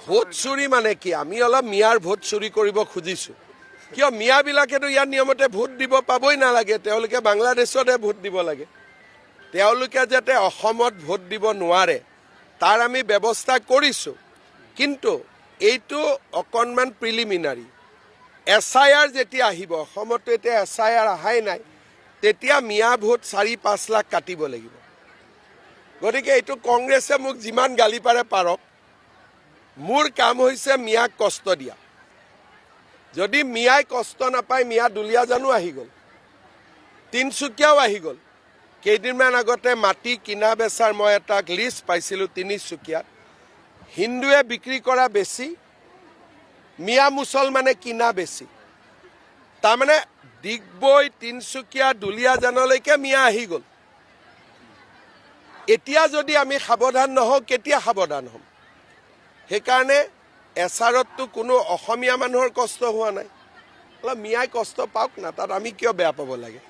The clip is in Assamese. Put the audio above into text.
ভোট চুৰি মানে কি আমি অলপ মিয়াৰ ভোট চুৰি কৰিব খুজিছোঁ কিয় মিয়াবিলাকেতো ইয়াৰ নিয়মতে ভোট দিব পাবই নালাগে তেওঁলোকে বাংলাদেশতে ভোট দিব লাগে তেওঁলোকে যাতে অসমত ভোট দিব নোৱাৰে তাৰ আমি ব্যৱস্থা কৰিছোঁ কিন্তু এইটো অকণমান প্ৰিলিমিনাৰী SIR যেতিয়া আহিব অসমতো এতিয়া SIR অহাই নাই তেতিয়া মিয়া ভোট 4-5 লাখ কাটিব লাগিব গতিকে এইটো কংগ্ৰেছে মোক যিমান গালি পাৰে পাৰক মোৰ কাম হৈছে মিয়াক কষ্ট দিয়া যদি মিয়াই কষ্ট নাপায় মিয়া দুলীয়াজানো আহি গ'ল তিনচুকীয়াও আহি গ'ল কেইদিনমান আগতে মাটি কিনা বেচাৰ মই এটা লিষ্ট পাইছিলোঁ তিনিচুকীয়াত হিন্দুৱে বিক্ৰী কৰা বেছি মিয়া মুছলমানে কিনা বেছি তাৰমানে ডিগবৈ তিনচুকীয়া দুলীয়াজানলৈকে মিয়া আহি গ'ল এতিয়া যদি আমি সাৱধান নহওঁ কেতিয়া সাৱধান হ'ম সেইকাৰণে SRততো কোনো অসমীয়া মানুহৰ কষ্ট হোৱা নাই অলপ মিয়াই কষ্ট পাওক না তাত আমি কিয় বেয়া পাব লাগে